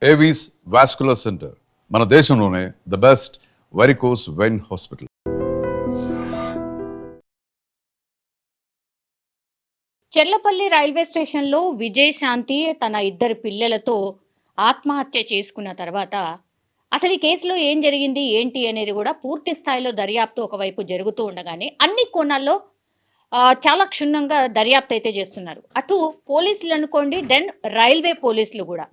Avis vascular center మన దేశంలోనే the best varicose vein hospital. Cherlapalli railway స్టేషన్లో విజయశాంతి తన ఇద్దరు పిల్లలతో ఆత్మహత్య చేసుకున్న తర్వాత అసలు ఈ కేసులో ఏం జరిగింది ఏంటి అనేది కూడా పూర్తి స్థాయిలో దర్యాప్తు ఒకవైపు జరుగుతూ ఉండగానే అన్ని కోణాల్లో చాలా క్షుణ్ణంగా దర్యాప్తు అయితే చేస్తున్నారు. అటు పోలీసులు అనుకోండి, దెన్ రైల్వే పోలీసులు కూడా,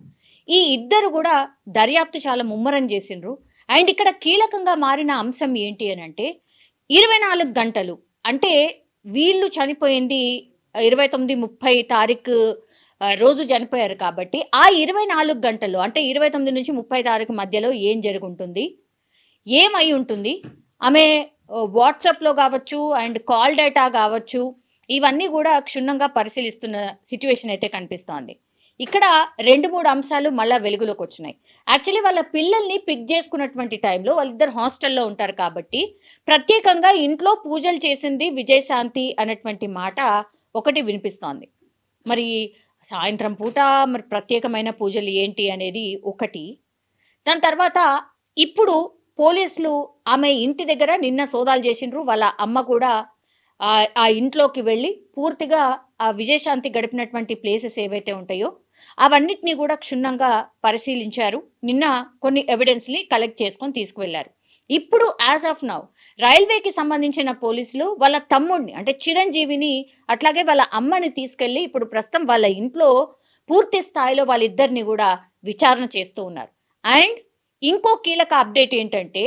ఈ ఇద్దరు కూడా దర్యాప్తు చాలా ముమ్మరం చేసిండ్రు. అండ్ ఇక్కడ కీలకంగా మారిన అంశం ఏంటి అని అంటే 24 గంటలు అంటే వీళ్ళు చనిపోయింది 29-30 తారీఖు రోజు చనిపోయారు కాబట్టి ఆ 24 గంటలు అంటే 29 నుంచి 30 తారీఖు మధ్యలో ఏం జరుగుంటుంది, ఏమై ఉంటుంది, ఆమె వాట్సాప్లో కావచ్చు అండ్ కాల్ డేటా కావచ్చు, ఇవన్నీ కూడా క్షుణ్ణంగా పరిశీలిస్తున్న సిచ్యువేషన్ అయితే కనిపిస్తోంది. ఇక్కడ 2-3 అంశాలు మళ్ళీ వెలుగులోకి వచ్చినాయి. యాక్చువల్లీ వాళ్ళ పిల్లల్ని పిక్ చేసుకున్నటువంటి టైంలో వాళ్ళిద్దరు హాస్టల్లో ఉంటారు కాబట్టి ప్రత్యేకంగా ఇంట్లో పూజలు చేసింది విజయశాంతి అనేటువంటి మాట ఒకటి వినిపిస్తోంది. మరి సాయంత్రం పూట మరి ప్రత్యేకమైన పూజలు ఏంటి అనేది ఒకటి. దాని తర్వాత ఇప్పుడు పోలీసులు ఆమె ఇంటి దగ్గర నిన్న సోదాలు చేసిండ్రు. వాళ్ళ అమ్మ కూడా ఆ ఇంట్లోకి వెళ్ళి పూర్తిగా ఆ విజయశాంతి గడిపినటువంటి ప్లేసెస్ ఏవైతే ఉంటాయో అవన్నిటినీ కూడా క్షుణ్ణంగా పరిశీలించారు. నిన్న కొన్ని ఎవిడెన్స్ని కలెక్ట్ చేసుకొని తీసుకువెళ్లారు. ఇప్పుడు యాజ్ ఆఫ్ నౌ రైల్వేకి సంబంధించిన పోలీసులు వాళ్ళ తమ్ముడిని అంటే చిరంజీవిని అట్లాగే వాళ్ళ అమ్మని తీసుకెళ్లి ఇప్పుడు ప్రస్తుతం వాళ్ళ ఇంట్లో పూర్తి స్థాయిలో వాళ్ళిద్దరిని కూడా విచారణ చేస్తూ ఉన్నారు. అండ్ ఇంకో కీలక అప్డేట్ ఏంటంటే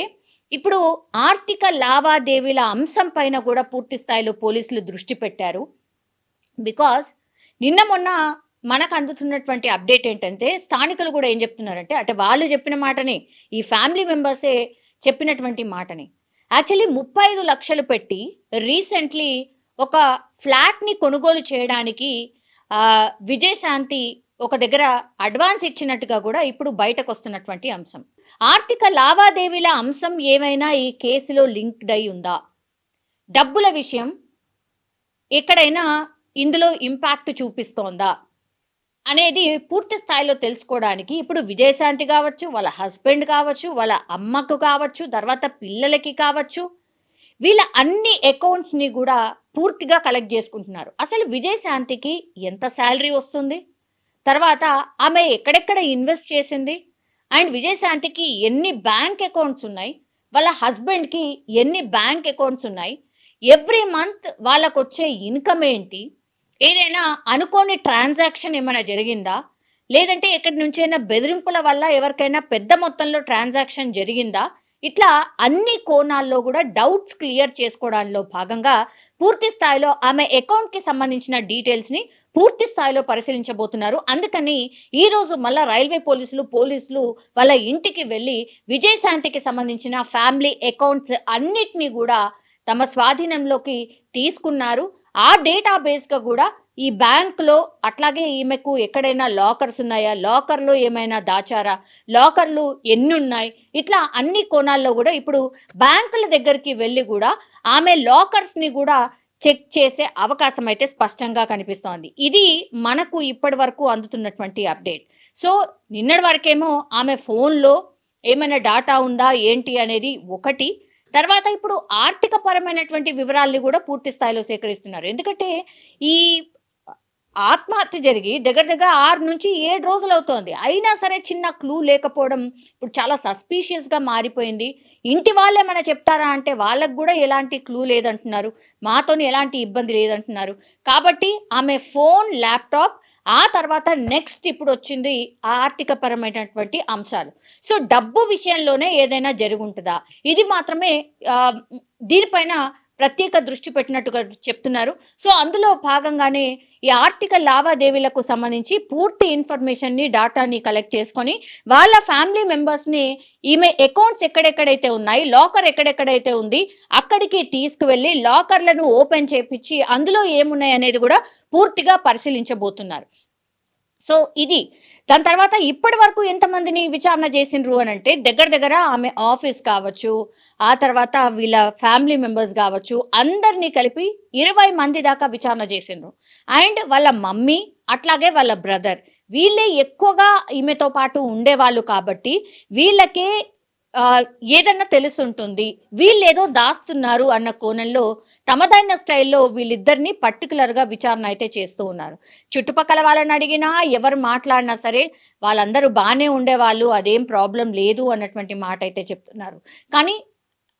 ఇప్పుడు ఆర్థిక లావాదేవీల అంశం పైన కూడా పూర్తి స్థాయిలో పోలీసులు దృష్టి పెట్టారు. బికాస్ నిన్న మొన్న మనకు అందుతున్నటువంటి అప్డేట్ ఏంటంటే స్థానికులు కూడా ఏం చెప్తున్నారంటే అంటే వాళ్ళు చెప్పిన మాటని, ఈ ఫ్యామిలీ మెంబర్సే చెప్పినటువంటి మాటని, యాక్చువల్లీ 35 లక్షలు పెట్టి రీసెంట్లీ ఒక ఫ్లాట్ని కొనుగోలు చేయడానికి విజయశాంతి ఒక దగ్గర అడ్వాన్స్ ఇచ్చినట్టుగా కూడా ఇప్పుడు బయటకు వస్తున్నటువంటి అంశం. ఆర్థిక లావాదేవీల అంశం ఏమైనా ఈ కేసులో లింక్డ్ అయి ఉందా, డబ్బుల విషయం ఎక్కడైనా ఇందులో ఇంపాక్ట్ చూపిస్తోందా అనేది పూర్తి స్థాయిలో తెలుసుకోవడానికి ఇప్పుడు విజయశాంతి కావచ్చు, వాళ్ళ హస్బెండ్ కావచ్చు, వాళ్ళ అమ్మకు కావచ్చు, తర్వాత పిల్లలకి కావచ్చు, వీళ్ళ అన్ని అకౌంట్స్ని కూడా పూర్తిగా కలెక్ట్ చేసుకుంటున్నారు. అసలు విజయశాంతికి ఎంత శాలరీ వస్తుంది, తర్వాత ఆమె ఎక్కడెక్కడ ఇన్వెస్ట్ చేసింది, అండ్ విజయశాంతికి ఎన్ని బ్యాంక్ అకౌంట్స్ ఉన్నాయి, వాళ్ళ హస్బెండ్కి ఎన్ని బ్యాంక్ అకౌంట్స్ ఉన్నాయి, ఎవ్రీ మంత్ వాళ్ళకు వచ్చే ఇన్కమ్ ఏంటి, ఏదైనా అనుకోని ట్రాన్సాక్షన్ ఏమైనా జరిగిందా, లేదంటే ఎక్కడి నుంచైనా బెదిరింపుల వల్ల ఎవరికైనా పెద్ద మొత్తంలో ట్రాన్సాక్షన్ జరిగిందా, ఇట్లా అన్ని కోణాల్లో కూడా డౌట్స్ క్లియర్ చేసుకోవడంలో భాగంగా పూర్తి స్థాయిలో ఆమె అకౌంట్కి సంబంధించిన డీటెయిల్స్ని పూర్తి స్థాయిలో పరిశీలించబోతున్నారు. అందుకని ఈరోజు మళ్ళీ రైల్వే పోలీసులు వాళ్ళ ఇంటికి వెళ్ళి విజయశాంతికి సంబంధించిన ఫ్యామిలీ అకౌంట్స్ అన్నిటినీ కూడా తమ స్వాధీనంలోకి తీసుకున్నారు. ఆ డేటాబేస్గా కూడా ఈ బ్యాంక్లో అట్లాగే ఈమెకు ఎక్కడైనా లాకర్స్ ఉన్నాయా, లాకర్లో ఏమైనా దాచారా, లాకర్లు ఎన్ని ఉన్నాయి, ఇట్లా అన్ని కోణాల్లో కూడా ఇప్పుడు బ్యాంకుల దగ్గరికి వెళ్ళి కూడా ఆమె లాకర్స్ని కూడా చెక్ చేసే అవకాశం అయితే స్పష్టంగా కనిపిస్తోంది. ఇది మనకు ఇప్పటి వరకు అందుతున్నటువంటి అప్డేట్. సో నిన్నటి వరకేమో ఆమె ఫోన్లో ఏమైనా డాటా ఉందా ఏంటి అనేది ఒకటి, తర్వాత ఇప్పుడు ఆర్థిక పరమైనటువంటి వివరాల్ని కూడా పూర్తి స్థాయిలో సేకరిస్తున్నారు. ఎందుకంటే ఈ ఆత్మహత్య జరిగి దగ్గర 6 నుంచి 7 రోజులు అవుతోంది. అయినా సరే చిన్న క్లూ లేకపోవడం ఇప్పుడు చాలా సస్పీషియస్గా మారిపోయింది. ఇంటి వాళ్ళే మన చెప్తారా అంటే వాళ్ళకు కూడా ఎలాంటి క్లూ లేదంటున్నారు, మాతోని ఎలాంటి ఇబ్బంది లేదంటున్నారు. కాబట్టి ఆమె ఫోన్, ల్యాప్టాప్, ఆ తర్వాత నెక్స్ట్ ఇప్పుడు వచ్చింది ఆర్థిక పరమైనటువంటి అంశాలు. సో డబ్బు విషయంలోనే ఏదైనా జరుగుంటుందా, ఇది మాత్రమే దీనిపైన ప్రత్యేక దృష్టి పెట్టినట్టుగా చెప్తున్నారు. సో అందులో భాగంగానే ఈ ఆర్థిక లావాదేవీలకు సంబంధించి పూర్తి ఇన్ఫర్మేషన్ని, డాటాని కలెక్ట్ చేసుకొని వాళ్ళ ఫ్యామిలీ మెంబర్స్ని ఈమె అకౌంట్స్ ఎక్కడెక్కడైతే ఉన్నాయి, లాకర్ ఎక్కడెక్కడైతే ఉంది అక్కడికి తీసుకువెళ్ళి లాకర్లను ఓపెన్ చేపించి అందులో ఏమున్నాయి అనేది కూడా పూర్తిగా పరిశీలించబోతున్నారు. సో ఇది దాని తర్వాత ఇప్పటి వరకు ఎంతమందిని విచారణ చేసిండ్రు అని అంటే దగ్గర ఆమె ఆఫీస్ కావచ్చు, ఆ తర్వాత వీళ్ళ ఫ్యామిలీ మెంబర్స్ కావచ్చు, అందరినీ కలిపి 20 మంది దాకా విచారణ చేసిండ్రు. అండ్ వాళ్ళ మమ్మీ అట్లాగే వాళ్ళ బ్రదర్ వీళ్ళే ఎక్కువగా ఈమెతో పాటు ఉండేవాళ్ళు కాబట్టి వీళ్ళకే ఏదన్నా తెలుసుంటుంది. వీళ్ళేదో దాస్తున్నారు అన్న కోణంలో తమదైన స్టైల్‌లో వీళ్ళిద్దరిని పర్టిక్యులర్‌గా విచారణ అయితే చేస్తూ ఉన్నారు. చుట్టుపక్కల వాళ్ళని అడిగినా, ఎవరు మాట్లాడినా సరే వాళ్ళందరూ బానే ఉండేవాళ్ళు. అదేం ప్రాబ్లమ్ లేదు అన్నటువంటి మాటైతే చెప్తున్నారు. కానీ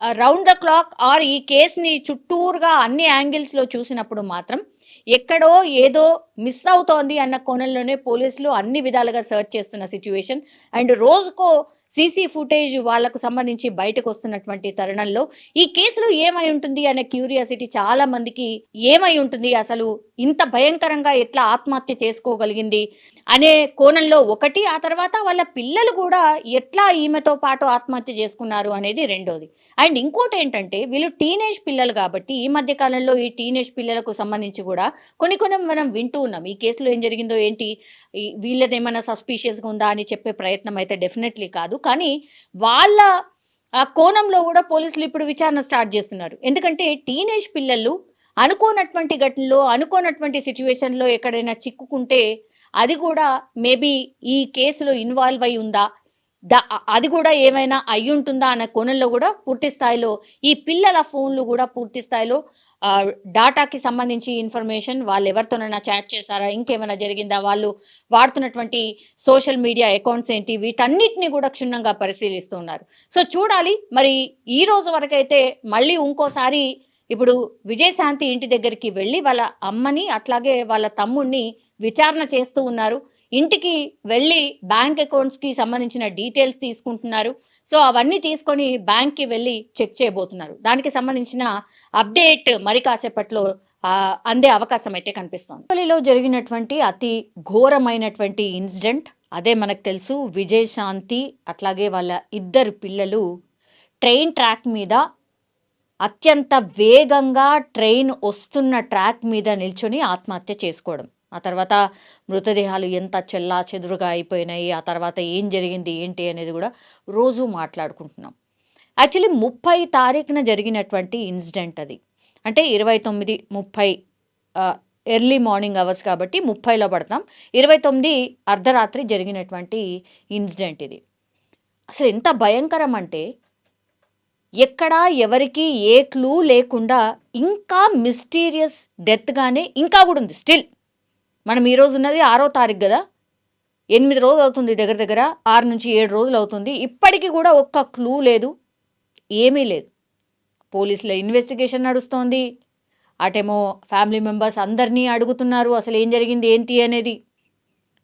రౌండ్ ద క్లాక్ ఆర్ ఈ కేస్‌ని చుట్టూరుగా అన్ని యాంగిల్స్‌లో చూసినప్పుడు మాత్రం ఎక్కడో ఏదో మిస్ అవుతోంది అన్న కోణంలోనే పోలీసులు అన్ని విధాలుగా సెర్చ్ చేస్తున్న సిట్యుయేషన్. అండ్ రోజుకో సీసీ ఫుటేజ్ వాళ్ళకు సంబంధించి బయటకొస్తున్నటువంటి తరుణంలో ఈ కేసులో ఏమై ఉంటుంది అనే క్యూరియాసిటీ చాలా మందికి ఏమై ఉంటుంది? అసలు ఇంత భయంకరంగా ఎట్లా ఆత్మహత్య చేసుకోగలిగింది? అనే కోణంలో ఒకటి, ఆ తర్వాత వాళ్ళ పిల్లలు కూడా ఎట్లా ఈమెతో పాటు ఆత్మహత్య చేసుకున్నారు అనేది రెండోది. అండ్ ఇంకోటేంటంటే వీళ్ళు టీనేజ్ పిల్లలు కాబట్టి ఈ మధ్య కాలంలో ఈ టీనేజ్ పిల్లలకు సంబంధించి కూడా కొన్ని మనం వింటూ ఉన్నాం. ఈ కేసులో ఏం జరిగిందో ఏంటి? వీళ్ళదేమన్నా సస్పీషియస్‌గా ఉందా అని చెప్పే ప్రయత్నం అయితే డెఫినెట్‌లీ కాదు. కానీ వాళ్ళ కోణంలో గూడా పోలీసులు ఇప్పుడు విచారణ స్టార్ట్ జేస్తున్నారు. ఎందుకంటే టీనేజ్ పిల్లలు అనుకోనటువంటి ఘటనలో, అనుకోనటువంటి సిట్యుయేషన్‌లో ఎక్కడైనా చిక్కుకుంటే అది గూడా మేబీ ఈ కేసులో ఇన్వాల్వ్ అయ్యి ఉందా? అది గూడా ఏమైనా అయ్యుంటుందా అన్న కోణంలో గూడా పూర్తి స్థాయిలో ఈ పిల్లల ఫోన్‌లు గూడా పూర్తి స్థాయిలో డాటాకి సంబంధించి ఇన్ఫర్మేషన్ వాళ్ళెవరితోనైనా చాట్ చేశారా? ఇంకేమైనా జరిగిందా? వాళ్ళు వాడుతున్నటువంటి సోషల్ మీడియా అకౌంట్స్ ఏంటి? వీటన్నిటిని గూడా క్షుణ్ణంగా పరిశీలిస్తూ ఉన్నారు. సో, చూడాలి మరి ఈ రోజు వరకైతే మళ్ళీ ఇంకోసారి ఇప్పుడు విజయశాంతి ఇంటి దగ్గరికి వెళ్లి వాళ్ళ అమ్మని, అట్లాగే వాళ్ళ తమ్ముడిని విచారణ చేస్తూ ఉన్నారు. ఇంటికి వెళ్ళి బ్యాంక్ అకౌంట్స్‌కి సంబంధించిన డీటెయిల్స్ తీసుకుంటున్నారు. సో, అవన్నీ తీసుకొని బ్యాంక్‌కి వెళ్ళి చెక్ చేయబోతున్నారు. దానికి సంబంధించిన అప్డేట్ మరి కాసేపట్లో అందే అవకాశం అయితే కనిపిస్తోంది. తిరుపతిలో జరిగినటువంటి అతి ఘోరమైనటువంటి ఇన్సిడెంట్ అదే మనకు తెలుసు. విజయశాంతి అట్లాగే వాళ్ళ ఇద్దరు పిల్లలు ట్రైన్ ట్రాక్ మీద అత్యంత వేగంగా ట్రైన్ వస్తున్న ట్రాక్ మీద నిల్చొని ఆత్మహత్య చేసుకోవడం. ఆ తర్వాత మృతదేహాలు ఎంత చెల్లాచెదురుగా అయిపోయినాయి, ఆ తర్వాత ఏం జరిగింది ఏంటి అనేది కూడా రోజు మాట్లాడుకుంటున్నాం. యాక్చువల్లీ 30 తారీఖున జరిగినటువంటి ఇన్సిడెంట్ అది. అంటే 29, 30 ఎర్లీ మార్నింగ్ అవర్స్ కాబట్టి 30లో పడతాం. 29 అర్ధరాత్రి జరిగినటువంటి ఇన్సిడెంట్ ఇది. అసలు ఎంత భయంకరం అంటే ఎక్కడా ఎవరికీ ఏ క్లూ లేకుండా ఇంకా మిస్టీరియస్ డెత్‌గానే ఇంకా కూడా ఉంది స్టిల్. మనం ఈరోజు ఉన్నది 6వ తారీఖు గదా! 8 రోజులు అవుతుంది దగ్గర దగ్గర. 6-7 రోజులు అవుతుంది. ఇప్పటికి కూడా ఒక్క క్లూ లేదు. ఏమీ లేదు. పోలీసుల ఇన్వెస్టిగేషన్ నడుస్తోంది. అటేమో ఫ్యామిలీ మెంబర్స్ అందరినీ అడుగుతున్నారు అసలు ఏం జరిగింది ఏంటి అనేది.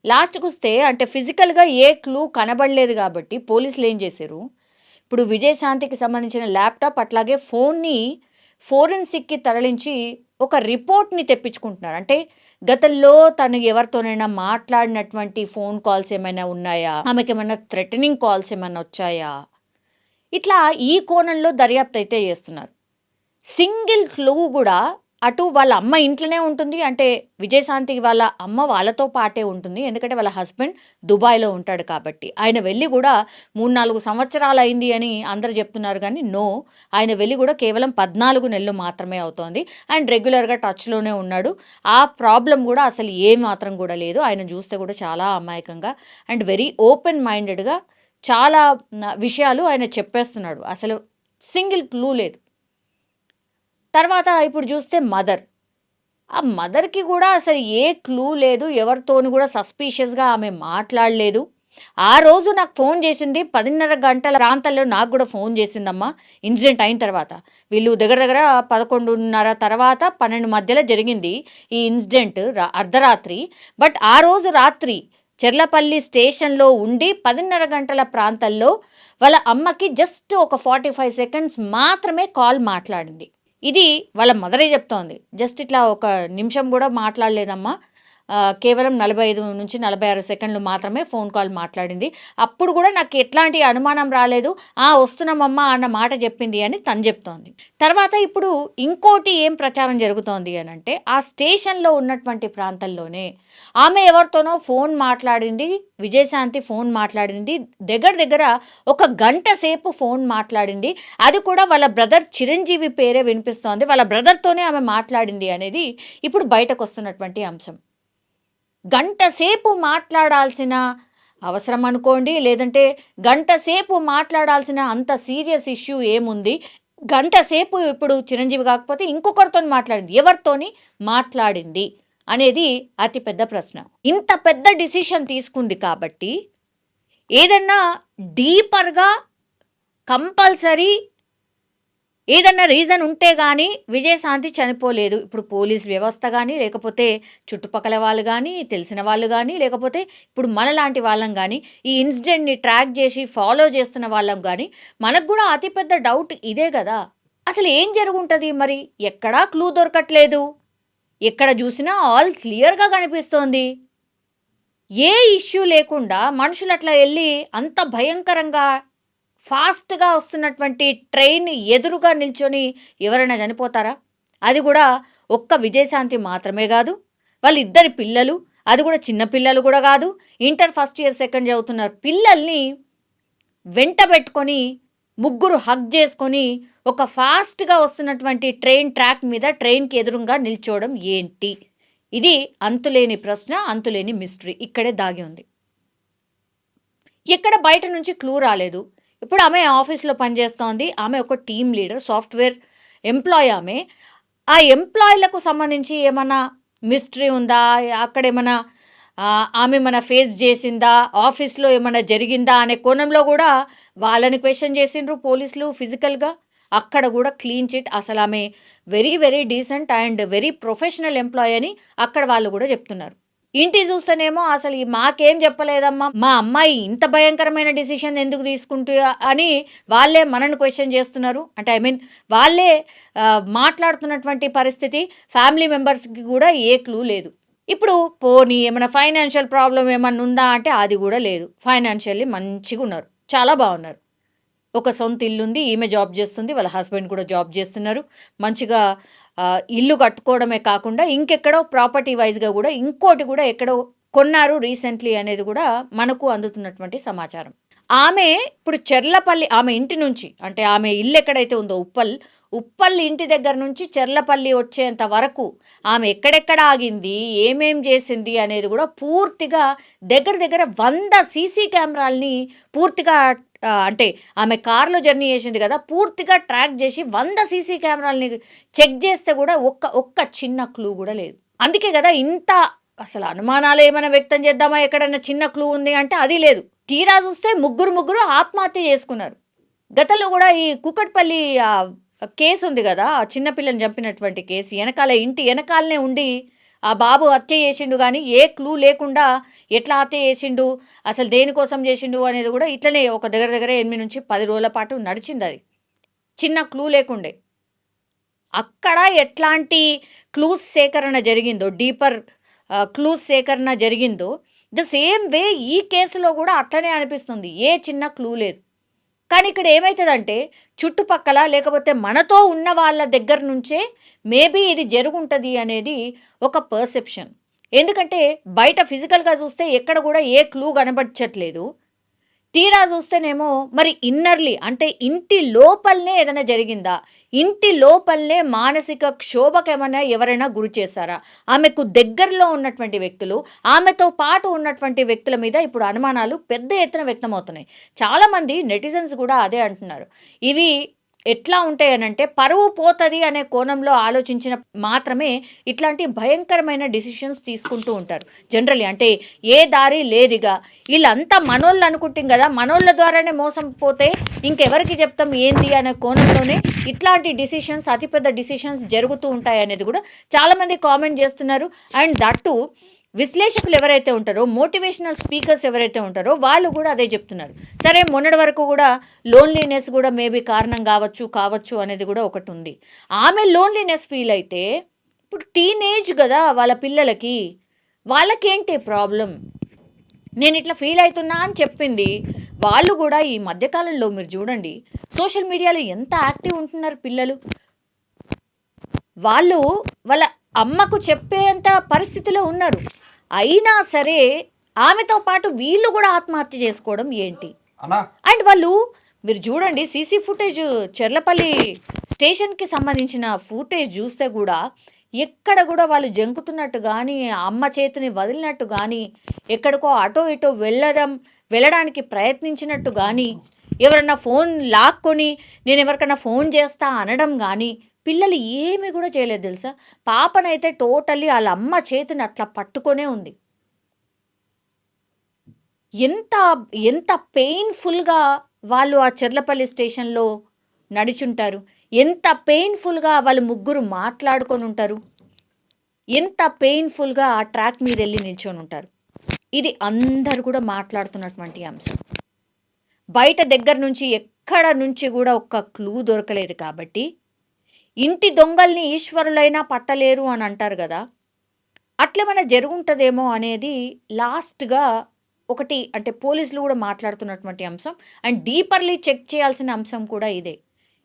లాస్ట్‌కొస్తే అంటే ఫిజికల్‌గా ఏ క్లూ కనబడలేదు కాబట్టి పోలీసులు ఏం చేశారు, ఇప్పుడు విజయశాంతికి సంబంధించిన ల్యాప్‌టాప్ అట్లాగే ఫోన్‌ని ఫోరెన్సిక్‌కి తరలించి ఒక రిపోర్ట్‌ని తెప్పించుకుంటున్నారు. అంటే గతంలో తను ఎవరితోనైనా మాట్లాడినటువంటి ఫోన్ కాల్స్ ఏమైనా ఉన్నాయా? ఆమెకేమైనా థ్రెటనింగ్ కాల్స్ ఏమన్నా వచ్చాయా? ఇట్లా ఈ కోణంలో దర్యాప్తు అయితే చేస్తున్నారు. సింగిల్ క్లూ కూడా అటు వాళ్ళ అమ్మ ఇంట్లోనే ఉంటుంది. అంటే విజయశాంతి వాళ్ళ అమ్మ వాళ్ళతో పాటే ఉంటుంది. ఎందుకంటే వాళ్ళ హస్బెండ్ దుబాయ్‌లో ఉంటాడు కాబట్టి. ఆయన వెళ్ళి కూడా 3, 4 సంవత్సరాలయింది అని అందరూ చెప్తున్నారు గానీ నో. ఆయన వెళ్ళి కూడా కేవలం 14 నెలలు మాత్రమే అవుతోంది. అండ్ రెగ్యులర్‌గా టచ్‌లోనే ఉన్నాడు. ఆ ప్రాబ్లమ్ కూడా అసలు ఏ మాత్రం కూడా లేదు. ఆయనను చూస్తే కూడా చాలా అమాయకంగా అండ్ వెరీ ఓపెన్ మైండెడ్‌గా చాలా విషయాలు ఆయన చెప్పేస్తున్నాడు. అసలు సింగిల్ క్లూ లేదు. తర్వాత ఇప్పుడు చూస్తే మదర్. ఆ మదర్‌కి కూడా అసలు ఏ క్లూ లేదు. ఎవరితోని కూడా సస్పీషియస్‌గా ఆమె మాట్లాడలేదు. ఆ రోజు నాకు ఫోన్ చేసింది 10:30 గంటల ప్రాంతంలో నాకు కూడా ఫోన్ చేసిందమ్మా ఇన్సిడెంట్ అయిన తర్వాత. వీళ్ళు దగ్గర దగ్గర 11:30 తర్వాత 12 మధ్యలో జరిగింది ఈ ఇన్సిడెంట్ అర్ధరాత్రి. బట్ ఆ రోజు రాత్రి చెర్లపల్లి స్టేషన్‌లో ఉండి 10:30 గంటల ప్రాంతంలో వాళ్ళ అమ్మకి జస్ట్ ఒక 45 సెకండ్స్ మాత్రమే కాల్ మాట్లాడింది. ఇది వాళ్ళ మదరే చెప్తోంది. జస్ట్ ఇట్లా ఒక నిమిషం కూడా మాట్లాడలేదమ్మా. కేవలం 45-46 సెకండ్లు మాత్రమే ఫోన్ కాల్ మాట్లాడింది. అప్పుడు కూడా నాకు ఎట్లాంటి అనుమానం రాలేదు. వస్తున్నామమ్మా అన్న మాట చెప్పింది అని తను చెప్తోంది. తర్వాత ఇప్పుడు ఇంకోటి ఏం ప్రచారం జరుగుతోంది అనంటే ఆ స్టేషన్‌లో ఉన్నటువంటి ప్రాంతంలోనే ఆమె ఎవరితోనో ఫోన్ మాట్లాడింది. విజయశాంతి ఫోన్ మాట్లాడింది. దగ్గర దగ్గర ఒక గంట సేపు ఫోన్ మాట్లాడింది. అది కూడా వాళ్ళ బ్రదర్ చిరంజీవి పేరే వినిపిస్తోంది. వాళ్ళ బ్రదర్‌తోనే ఆమె మాట్లాడింది అనేది ఇప్పుడు బయటకొస్తున్నటువంటి అంశం. గంట సేపు మాట్లాడాల్సిన అవసరం అనుకోండి, లేదంటే గంట సేపు మాట్లాడాల్సిన అంత సీరియస్ ఇష్యూ ఏముంది? గంట సేపు ఇప్పుడు చిరంజీవి కాకపోతే ఇంకొకరితోని మాట్లాడింది. ఎవరితోని మాట్లాడింది అనేది అతి పెద్ద ప్రశ్న. ఇంత పెద్ద డిసిషన్ తీసుకుంది కాబట్టి ఏదన్నా డీపర్‌గా కంపల్సరీ ఏదన్నా రీజన్ ఉంటే గానీ విజయశాంతి చనిపోలేదు. ఇప్పుడు పోలీస్ వ్యవస్థ గానీ, లేకపోతే చుట్టుపక్కల వాళ్ళు గానీ, తెలిసిన వాళ్ళు గానీ, లేకపోతే ఇప్పుడు మనలాంటి వాళ్ళం గానీ, ఈ ఇన్సిడెంట్‌ని ట్రాక్ జేసి ఫాలో చేస్తున్న వాళ్ళం గానీ, మనకు గూడా అతి పెద్ద డౌట్ ఇదే గదా! అసలు ఏం జరుగుంటది మరి? ఎక్కడా క్లూ దొరకట్లేదు. ఎక్కడ జూసినా ఆల్ క్లియర్‌గా కనిపిస్తోంది. ఏ ఇష్యూ లేకుండా మనుషులట్లా ఎళ్లి అంత భయంకరంగా ఫాస్ట్‌గా వస్తున్నటువంటి ట్రైన్ ఎదురుగా నిల్చొని ఎవరైనా చనిపోతారా? అది గూడా ఒక్క విజయశాంతి మాత్రమే గాదు. వాళ్ళిద్దరి పిల్లలు, అది గూడా చిన్న పిల్లలు గూడా గాదు. ఇంటర్ ఫస్ట్ ఇయర్, సెకండ్ చదువుతున్న పిల్లల్ని వెంటబెట్టుకొని ముగ్గురు హగ్ జేసుకొని ఒక ఫాస్ట్‌గా వస్తున్నటువంటి ట్రైన్ ట్రాక్ మీద ట్రైన్‌కి ఎదురుంగా నిల్చోవడం ఏంటి? ఇది అంతులేని ప్రశ్న, అంతులేని మిస్టరీ. ఇక్కడే దాగి ఉంది. ఎక్కడ బయట నుంచి క్లూ రాలేదు. ఇప్పుడు ఆమె ఆఫీస్‌లో పనిచేస్తోంది. ఆమె ఒక టీమ్ లీడర్, సాఫ్ట్‌వేర్ ఎంప్లాయ్ ఆమె. ఆ ఎంప్లాయ్‌లకు సంబంధించి ఏమన్నా మిస్టరీ ఉందా? అక్కడేమన్నా ఆమె ఏమన్నా ఫేస్ చేసిందా? ఆఫీస్‌లో ఏమన్నా జరిగిందా? అనే కోణంలో గూడా వాళ్ళని క్వెషన్ చేసిండ్రు పోలీసులు ఫిజికల్‌గా. అక్కడ గూడా క్లీన్ చిట్. అసలామె very, very decent and very professional employee అని అక్కడ వాళ్ళు గూడా చెప్తున్నారు. ఇంటికి చూస్తేనేమో అసలు మాకేం చెప్పలేదమ్మా, మా అమ్మాయి ఇంత భయంకరమైన డిసిషన్ ఎందుకు తీసుకుంటూ అని వాళ్ళే మనల్ని క్వెషన్ చేస్తున్నారు. అంటే ఐ మీన్ వాళ్ళే మాట్లాడుతున్నటువంటి పరిస్థితి. ఫ్యామిలీ మెంబర్స్‌కి కూడా ఏ క్లూ లేదు. ఇప్పుడు పోనీ ఏమైనా ఫైనాన్షియల్ ప్రాబ్లమ్ ఏమన్నా ఉందా అంటే అది కూడా లేదు. ఫైనాన్షియల్లీ మంచిగా ఉన్నారు. చాలా బాగున్నారు. ఒక సొంత ఇల్లుంది. ఈమె జాబ్ చేస్తుంది. వాళ్ళ హస్బెండ్ కూడా జాబ్ చేస్తున్నారు. మంచిగా ఇల్లు కట్టుకోవడమే కాకుండా ఇంకెక్కడో ప్రాపర్టీ వైస్‌గా కూడా ఇంకోటి కూడా ఎక్కడో కొన్నారు రీసెంట్‌లీ అనేది కూడా మనకు అందుతున్నటువంటి సమాచారం. ఆమె ఇప్పుడు చెర్లపల్లి ఆమె ఇంటి నుంచి అంటే ఆమె ఇల్లు ఎక్కడైతే ఉందో ఉప్పల్ ఇంటి దగ్గర నుంచి చెర్లపల్లి వచ్చేంత వరకు ఆమె ఎక్కడెక్కడ ఆగింది, ఏమేం చేసింది అనేది కూడా పూర్తిగా దగ్గర దగ్గర 100 సీసీ కెమెరాల్ని పూర్తిగా అంటే ఆమె కార్‌లో జర్నీ చేసింది కదా! పూర్తిగా ట్రాక్ చేసి 100 సీసీ కెమెరాల్ని చెక్ చేస్తే కూడా ఒక్క చిన్న క్లూ కూడా లేదు. అందుకే కదా ఇంత అసలు అనుమానాలు ఏమైనా వ్యక్తం చేద్దామా ఎక్కడైనా చిన్న క్లూ ఉంది అంటే అది లేదు. తీరా చూస్తే ముగ్గురు ఆత్మహత్య చేసుకున్నారు. గతంలో కూడా ఈ కూకట్పల్లి కేసు ఉంది కదా! చిన్న పిల్లని చంపినటువంటి కేసు ఇంటి వెనకాలనే ఉండి ఆ బాబు హత్య చేసిండు గానీ ఏ క్లూ లేకుండా ఎట్లా హత్య చేసిండు, అసలు దేనికోసం చేసిండు అనేది కూడా ఇట్లనే ఒక దగ్గర 8-10 రోజుల పాటు నడిచిందది. చిన్న క్లూ లేకుండే. అక్కడ ఎట్లాంటి క్లూస్ సేకరణ జరిగిందో, డీపర్ క్లూస్ సేకరణ జరిగిందో, ద సేమ్ వే ఈ కేసులో కూడా అట్లనే అనిపిస్తుంది. ఏ చిన్న క్లూ లేదు. కానీ ఇక్కడ ఏమైతదంటే చుట్టుపక్కల లేకపోతే మనతో ఉన్న వాళ్ళ దగ్గర నుంచే మేబీ ఇది జరుగుంటది అనేది ఒక పర్సెప్షన్. ఎందుకంటే బయట ఫిజికల్‌గా చూస్తే ఎక్కడ కూడా ఏ క్లూ కనబడట్లేదు. తీరా చూస్తేనేమో మరి ఇన్నర్‌లీ అంటే ఇంటి లోపలనే ఏదైనా జరిగిందా? ఇంటి లోపలనే మానసిక క్షోభకేమన్నా ఎవరైనా గురి చేశారా? ఆమెకు దగ్గరలో ఉన్నటువంటి వ్యక్తులు, ఆమెతో పాటు ఉన్నటువంటి వ్యక్తుల మీద ఇప్పుడు అనుమానాలు పెద్ద ఎత్తున వ్యక్తమవుతున్నాయి. చాలామంది నెటిజన్స్ కూడా అదే అంటున్నారు. ఇవి ఎట్లా ఉంటాయనంటే పరువు పోతది అనే కోణంలో ఆలోచించిన మాత్రమే ఇట్లాంటి భయంకరమైన డిసిషన్స్ తీసుకుంటూ ఉంటారు. జనరల్లీ అంటే ఏ దారి లేదిగా వీళ్ళంతా మనోళ్ళు అనుకుంటాం కదా, మనోళ్ళ ద్వారానే మోసం పోతే ఇంకెవరికి చెప్తాం ఏంది అనే కోణంలోనే ఇట్లాంటి డిసిషన్స్ అతిపెద్ద డిసిషన్స్ జరుగుతూ ఉంటాయి అనేది కూడా చాలామంది కామెంట్ చేస్తున్నారు. అండ్ దట్టు విశ్లేషకులు ఎవరైతే ఉంటారో, మోటివేషనల్ స్పీకర్స్ ఎవరైతే ఉంటారో వాళ్ళు కూడా అదే చెప్తున్నారు. సరే మొన్నటి వరకు కూడా లోన్లీనెస్ కూడా మేబీ కారణం కావచ్చు అనేది కూడా ఒకటి ఉంది. ఆమె లోన్లీనెస్ ఫీల్ అయితే ఇప్పుడు టీనేజ్ కదా వాళ్ళ పిల్లలకి, వాళ్ళకేంటి ప్రాబ్లం? నేను ఇట్లా ఫీల్ అవుతున్నా అని చెప్పింది. వాళ్ళు కూడా ఈ మధ్యకాలంలో మీరు చూడండి సోషల్ మీడియాలో ఎంత యాక్టివ్ ఉంటున్నారు పిల్లలు. వాళ్ళు వాళ్ళ అమ్మకు చెప్పేంత పరిస్థితిలో ఉన్నారు. అయినా సరే ఆమెతో పాటు వీళ్ళు కూడా ఆత్మహత్య చేసుకోవడం ఏంటి? అండ్ వాళ్ళు మీరు చూడండి సీసీ ఫుటేజ్ చెర్లపల్లి స్టేషన్‌కి సంబంధించిన ఫుటేజ్ చూస్తే కూడా ఎక్కడ కూడా వాళ్ళు జంకుతున్నట్టు కానీ, అమ్మ చేతిని వదిలినట్టు కానీ, ఎక్కడికో అటో ఇటో వెళ్ళడానికి ప్రయత్నించినట్టు కానీ, ఎవరన్నా ఫోన్ లాక్కొని నేను ఎవరికన్నా ఫోన్ చేస్తా అనడం కానీ, పిల్లలు ఏమి కూడా చేయలేదు తెలుసా. పాపనైతే టోటల్లీ వాళ్ళ అమ్మ చేతిని అట్లా పట్టుకొనే ఉంది. ఎంత ఎంత పెయిన్ఫుల్గా వాళ్ళు ఆ చెర్లపల్లి స్టేషన్లో నడిచుంటారు. ఎంత పెయిన్ఫుల్గా వాళ్ళు ముగ్గురు మాట్లాడుకొని ఉంటారు. ఎంత పెయిన్ఫుల్గా ఆ ట్రాక్ మీద వెళ్ళి నిల్చొని ఉంటారు. ఇది అందరు కూడా మాట్లాడుతున్నటువంటి అంశం. బయట దగ్గర నుంచి ఎక్కడ నుంచి కూడా ఒక్క క్లూ దొరకలేదు కాబట్టి, ఇంటి దొంగల్ని ఈశ్వరులైనా పట్టలేరు అని అంటారు కదా, అట్లేమైనా జరుగుంటుందేమో అనేది లాస్ట్గా ఒకటి అంటే పోలీసులు కూడా మాట్లాడుతున్నటువంటి అంశం. అండ్ డీపర్లీ చెక్ చేయాల్సిన అంశం కూడా ఇదే.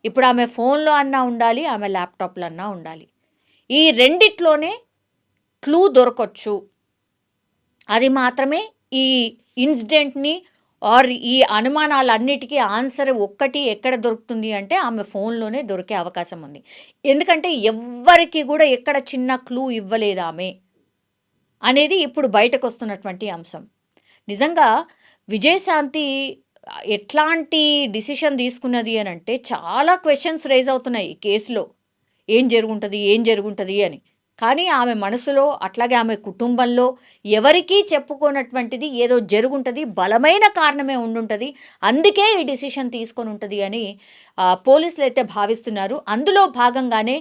ఇప్పుడు ఆమె ఫోన్లో అన్నా ఉండాలి, ఆమె ల్యాప్టాప్లో అన్నా ఉండాలి. ఈ రెండిట్లోనే క్లూ దొరకొచ్చు. అది మాత్రమే ఈ ఇన్సిడెంట్ని ఆర్ ఈ అనుమానాలన్నిటికీ ఆన్సర్ ఒక్కటి ఎక్కడ దొరుకుతుంది అంటే ఆమె ఫోన్లోనే దొరికే అవకాశం ఉంది. ఎందుకంటే ఎవ్వరికి కూడా ఎక్కడ చిన్న క్లూ ఇవ్వలేదు ఆమె అనేది ఇప్పుడు బయటకు వస్తున్నటువంటి అంశం. నిజంగా విజయశాంతి ఎట్లాంటి డిసిషన్ తీసుకున్నది అని అంటే చాలా క్వశ్చన్స్ రైజ్ అవుతున్నాయి ఈ కేసులో. ఏం జరుగుంటుంది అని. కానీ ఆమె మనసులో అట్లాగే ఆమె కుటుంబంలో ఎవరికీ చెప్పుకోనటువంటిది ఏదో జరుగుంటుంది, బలమైన కారణమే ఉండుంటుంది, అందుకే ఈ డిసిషన్ తీసుకొని ఉంటుంది అని పోలీసులు అయితే భావిస్తున్నారు. అందులో భాగంగానే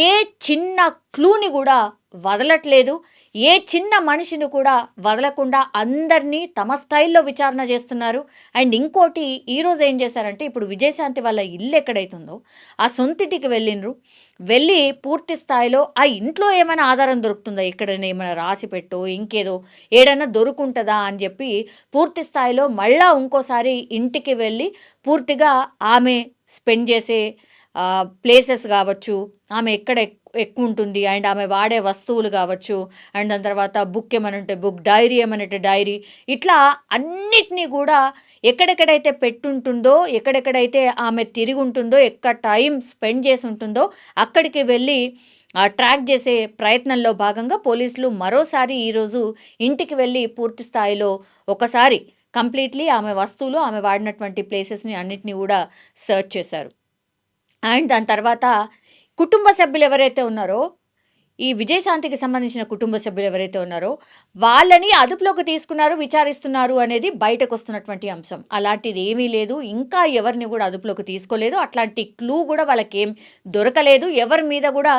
ఏ చిన్న క్లూని కూడా వదలట్లేదు, ఏ చిన్న మనిషిని కూడా వదలకుండా అందరినీ తమ స్టైల్లో విచారణ చేస్తున్నారు. అండ్ ఇంకోటి ఈరోజు ఏం చేశారంటే, ఇప్పుడు విజయశాంతి వాళ్ళ ఇల్లు ఎక్కడైతుందో ఆ సొంతింటికి వెళ్ళి పూర్తి స్థాయిలో ఆ ఇంట్లో ఏమైనా ఆధారం దొరుకుతుందా, ఎక్కడైనా ఏమైనా రాసి పెట్టో ఇంకేదో ఏడైనా దొరుకుంటుందా అని చెప్పి పూర్తి స్థాయిలో మళ్ళా ఇంకోసారి ఇంటికి వెళ్ళి పూర్తిగా ఆమె స్పెండ్ చేసే ప్లేసెస్ కావచ్చు, ఆమె ఎక్కడ ఎక్కువ ఉంటుంది అండ్ ఆమె వాడే వస్తువులు కావచ్చు, అండ్ దాని తర్వాత బుక్ ఏమనంటే బుక్, డైరీ ఏమనంటే డైరీ, ఇట్లా అన్నిటినీ కూడా ఎక్కడెక్కడైతే పెట్టుంటుందో, ఎక్కడెక్కడైతే ఆమె తిరిగి ఉంటుందో, ఎక్కడ టైం స్పెండ్ చేసి ఉంటుందో అక్కడికి వెళ్ళి ట్రాక్ చేసే ప్రయత్నంలో భాగంగా పోలీసులు మరోసారి ఈరోజు ఇంటికి వెళ్ళి పూర్తి స్థాయిలో ఒకసారి కంప్లీట్లీ ఆమె వస్తువులు, ఆమె వాడినటువంటి ప్లేసెస్ని అన్నిటినీ కూడా సర్చ్ చేశారు. అండ్ దాని తర్వాత కుటుంబ సభ్యులు ఎవరైతే ఉన్నారో, ఈ విజయశాంతికి సంబంధించిన కుటుంబ సభ్యులు ఎవరైతే ఉన్నారో వాళ్ళని అదుపులోకి తీసుకున్నారు, విచారిస్తున్నారు అనేది బయటకు వస్తున్నటువంటి అంశం. అలాంటిది ఏమీ లేదు, ఇంకా ఎవరిని కూడా అదుపులోకి తీసుకోలేదు, అట్లాంటి క్లూ కూడా వాళ్ళకి ఏం దొరకలేదు, ఎవరి మీద కూడా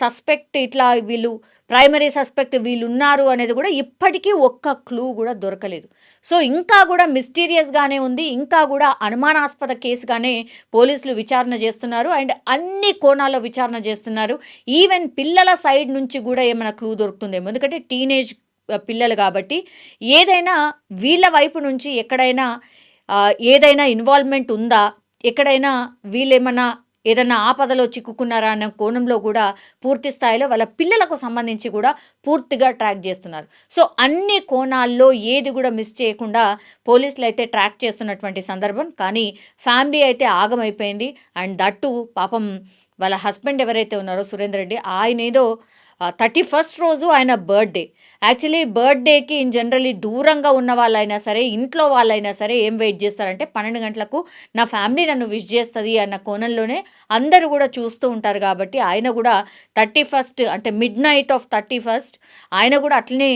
సస్పెక్ట్ ఇట్లా వీళ్ళు ప్రైమరీ సస్పెక్ట్ వీళ్ళు ఉన్నారు అనేది కూడా ఇప్పటికీ ఒక్క క్లూ కూడా దొరకలేదు. సో ఇంకా కూడా మిస్టీరియస్గానే ఉంది, ఇంకా కూడా అనుమానాస్పద కేసుగానే పోలీసులు విచారణ చేస్తున్నారు అండ్ అన్ని కోణాల్లో విచారణ చేస్తున్నారు. ఈవెన్ పిల్లల సైడ్ నుంచి కూడా ఏమైనా క్లూ దొరుకుతుందేమో, ఎందుకంటే టీనేజ్ పిల్లలు కాబట్టి ఏదైనా వీళ్ళ వైపు నుంచి ఎక్కడైనా ఏదైనా ఇన్వాల్వ్మెంట్ ఉందా, ఎక్కడైనా వీళ్ళేమన్నా ఏదన్నా ఆపదలో చిక్కుకున్నారా అన్న కోణంలో కూడా పూర్తి స్థాయిలో వాళ్ళ పిల్లలకు సంబంధించి కూడా పూర్తిగా ట్రాక్ చేస్తున్నారు. సో అన్ని కోణాల్లో ఏది కూడా మిస్ చేయకుండా పోలీసులు అయితే ట్రాక్ చేస్తున్నటువంటి సందర్భం. కానీ ఫ్యామిలీ అయితే ఆగమైపోయింది. అండ్ దట్టు పాపం వాళ్ళ హస్బెండ్ ఎవరైతే ఉన్నారో సురేందర్ రెడ్డి, ఆయన ఏదో 31st రోజు ఆయన బర్త్డే. యాక్చువల్లీ బర్త్డేకి ఇన్ జనరలీ దూరంగా ఉన్న వాళ్ళైనా సరే, ఇంట్లో వాళ్ళైనా సరే ఏం వెయిట్ చేస్తారంటే 12 గంటలకు నా ఫ్యామిలీ నన్ను విష్ చేస్తుంది అన్న కోణంలోనే అందరూ కూడా చూస్తూ ఉంటారు. కాబట్టి ఆయన కూడా 31st అంటే మిడ్ నైట్ ఆఫ్ 31st ఆయన కూడా అట్లనే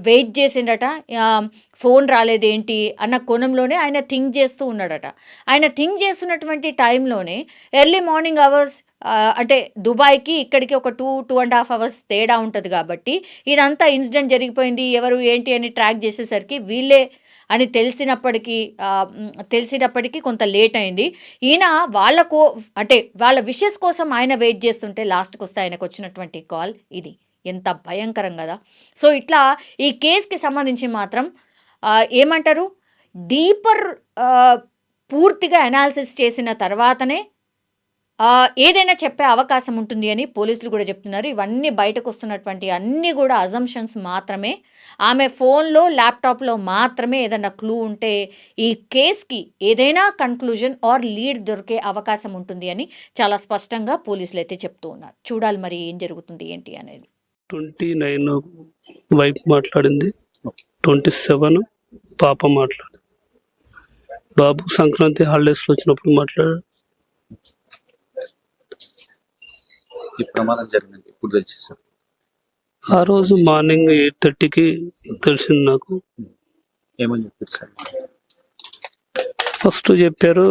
వెయిట్ చేసిండట. ఫోన్ రాలేదేంటి అన్న కోణంలోనే ఆయన థింక్ చేస్తూ ఉన్నాడట. ఆయన థింక్ చేస్తున్నటువంటి టైంలోనే ఎర్లీ మార్నింగ్ అవర్స్ అంటే దుబాయ్కి ఇక్కడికి ఒక 2.5 అవర్స్ తేడా ఉంటుంది కాబట్టి ఇదంతా ఇన్సిడెంట్ జరిగిపోయింది, ఎవరు ఏంటి అని ట్రాక్ చేసేసరికి వీళ్ళే అని తెలిసినప్పటికీ కొంత లేట్ అయింది. ఈయన అంటే వాళ్ళ విషెస్ కోసం ఆయన వెయిట్ చేస్తుంటే లాస్ట్కి వస్తే ఆయనకు వచ్చినటువంటి కాల్ ఇది. ఎంత భయంకరం కదా. సో ఇట్లా ఈ కేసుకి సంబంధించి మాత్రం ఏమంటారు, డీపర్ పూర్తిగా అనాలిసిస్ చేసిన తర్వాతనే ఏదైనా చెప్పే అవకాశం ఉంటుంది అని పోలీసులు కూడా చెప్తున్నారు. ఇవన్నీ బయటకు వస్తున్నటువంటి అన్నీ కూడా అజంప్షన్స్ మాత్రమే. ఆమె ఫోన్‌లో, ల్యాప్‌టాప్‌లో మాత్రమే ఏదన్నా క్లూ ఉంటే ఈ కేస్‌కి ఏదైనా కన్క్లూజన్ ఆర్ లీడ్ దొరికే అవకాశం ఉంటుంది అని చాలా స్పష్టంగా పోలీసులైతే చెప్తూ ఉన్నారు. చూడాలి మరి ఏం జరుగుతుంది ఏంటి అనేది. 29 వైఫ్ మాట్లాడింది, 27 పాప మాట్లాడింది. బాబు సంక్రాంతి హాలిడేస్లో వచ్చినప్పుడు మాట్లాడాడు. ఈ ప్రమాదం జరిగింది ఎప్పుడు తెలిసేసారు? ఆ రోజు మార్నింగ్ 8:30కి తెలిసింది నాకు. ఏమని చెప్పారు సార్? ఫస్ట్ చెప్పారు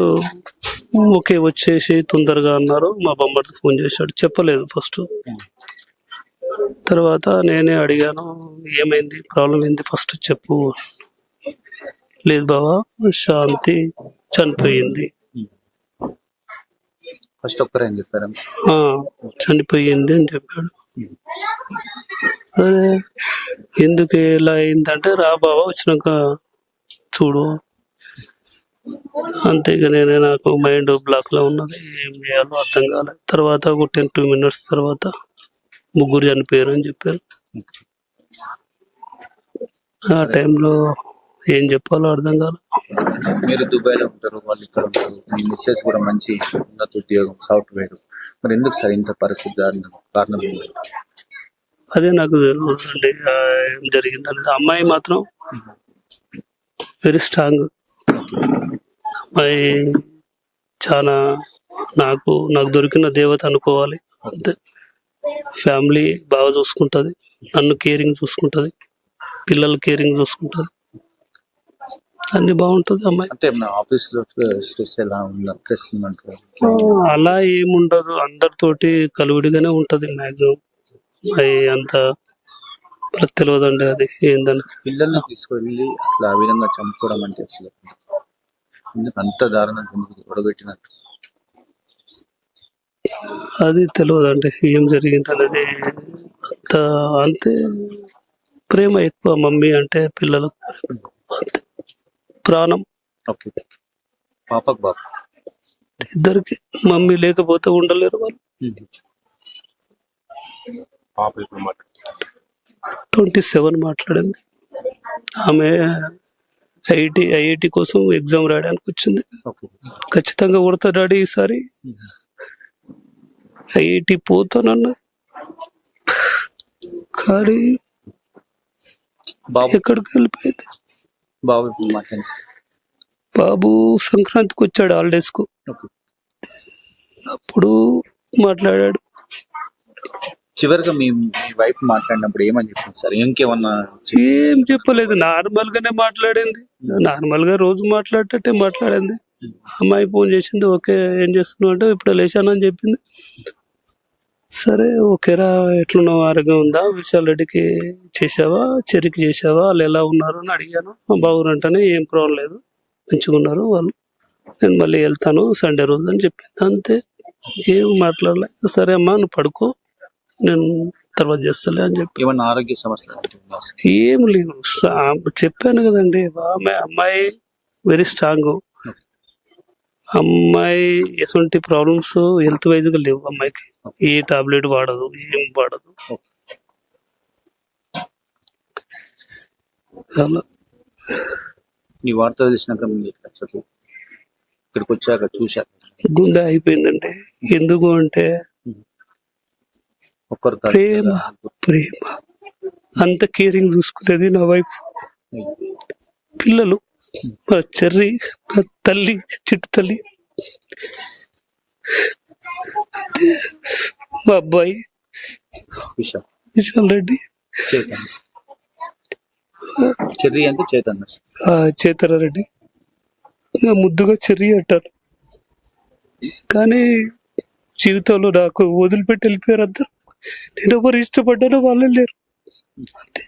ఓకే వచ్చేసి తొందరగా అన్నారు. మా బొమ్మడికి ఫోన్ చేశాడు, చెప్పలేదు ఫస్ట్. తర్వాత నేనే అడిగాను ఏమైంది, ప్రాబ్లం ఏంది ఫస్ట్ చెప్పు. లేదు బావా శాంతి చనిపోయింది. ఫస్ట్ ఒక్కరే అని చెప్పారు. ఆ, చనిపోయింది అని చెప్పాడు. అదే ఎందుకు ఇలా అయిందంటే రా బావా వచ్చినాక చూడు. అంతే ఇక నాకు మైండ్ బ్లాక్ లో ఉన్నది, ఏం చేయాలో అర్థం కాలేదు. తర్వాత ఒక 10-2 minutes తర్వాత ముగ్గురు చనిపోయారు అని చెప్పారు. ఆ టైంలో ఏం చెప్పాలో అర్థం కాలేదు. మీరు దుబాయ్లో ఉంటారు, వాళ్ళు ఇక్కడ ఉంటారు, మీ మిస్సెస్ కూడా మంచి ఉన్నత ఉద్యోగం సాఫ్ట్వేర్, మరి ఎందుకు సార్ ఇంత పరిస్థితి కారణం ఏంటి? అదే నాకు తెలియదండి ఏం జరిగింది అనేది. అమ్మాయి మాత్రం వెరీ స్ట్రాంగ్. అమ్మాయి చాలా నాకు దొరికిన దేవత అనుకోవాలి. అంతే, ఫ్యామిలీ బాగా చూసుకుంటుంది, నన్ను కేరింగ్ చూసుకుంటుంది, పిల్లలు కేరింగ్ చూసుకుంటుంది, అన్ని బాగుంటుంది అమ్మాయి. అంటే ఆఫీస్ లో స్ట్రెస్ ఎలా ఉందా, స్ట్రెస్ ఉందంటారు? అలా ఏముండదు, అందరితోటి కలివిడిగానే ఉంటది మాక్సిమం. అమ్మాయి అంత మనకు తెలియదండి అది ఏందని. పిల్లల్ని తీసుకెళ్ళి అట్లా ఆ విధంగా చంపుకోవడం అంటే అసలు ఎందుకు అంత దారుణం, ఎందుకు ఒడగొట్టినట్టు? అది తెలియదండి ఏం జరిగింది అనేది. అంతే, ప్రేమ ఎక్కువ మమ్మీ అంటే పిల్లలకు, అంతే ప్రాణం. ఓకే, పాపకు బాబు ఇద్దరికి మమ్మీ లేకపోతే ఉండలేరు వాళ్ళు. పాప ఇప్పుడు 27 మాట్లాడింది. ఆమె ఐఐటి కోసం ఎగ్జామ్ రాయడానికి వచ్చింది. ఖచ్చితంగా కొడతా డాడీ ఈసారి ఐఐటి పోతానన్న, కానీ బాబు ఎక్కడికి వెళ్ళిపోయింది. బాబు ఇప్పుడు మాట్లాడి సార్. బాబు సంక్రాంతికి వచ్చాడు హాలిడేస్ కు, ఓకే, అప్పుడు మాట్లాడాడు. చివరిగా మీ వైఫ్ మాట్లాడినప్పుడు ఏమని చెప్పింది సార్? ఇంకేమన్నా ఏం చెప్పలేదు, నార్మల్ గానే మాట్లాడింది. నార్మల్ గా రోజు మాట్లాడేటట్టే మాట్లాడింది. అమ్మాయి ఫోన్ చేసింది, ఓకే ఏం చేస్తున్నావు అంటే ఇప్పుడు లేచానని చెప్పింది. సరే ఓకేరా, ఎట్లున్నావు, ఆరోగ్యం ఉందా, విశాల్ రెడ్డికి చేసావా, చెరికి చేసావా, వాళ్ళు ఎలా ఉన్నారు అని అడిగాను. బాగున్నారంటేనే ఏం ప్రాబ్లం లేదు, మంచిగా ఉన్నారు వాళ్ళు, నేను మళ్ళీ వెళ్తాను సండే రోజు అని చెప్పింది. అంతే, ఏం మాట్లాడలే. సరే అమ్మా నువ్వు పడుకో, నేను తర్వాత చేస్తలే అని చెప్పి. ఏమన్నా ఆరోగ్య సమస్యలు? ఏం లేదు, చెప్పాను కదండి, అమ్మాయి వెరీ స్ట్రాంగ్. అమ్మాయి ఎటువంటి ప్రాబ్లమ్స్ హెల్త్ వైజ్ గా లేవు అమ్మాయికి. ఏ టాబ్లెట్ వాడదు, ఏం వాడదు. అలా ఈ వార్త తెలిసినాక మీరు ఇక్కడికి వచ్చాక చూశాక గుండె అయిపోయిందండి. ఎందుకు అంటే ఒక్కరు ప్రేమ అంత కేరింగ్ చూసుకునేది నా వైఫ్. పిల్లలు మా చెర్రి, నా తల్లి, చిట్టు తల్లి, మా అబ్బాయి విశాల్ రెడ్డి, చెర్రి అంటే చేతన రెడ్డి, ముద్దుగా చెర్రి అంటారు. కానీ జీవితంలో నాకు వదిలిపెట్టి వెళ్ళిపోయారు అందరు. నేను ఎవరు ఇష్టపడ్డానో వాళ్ళు లేరు. అంతే,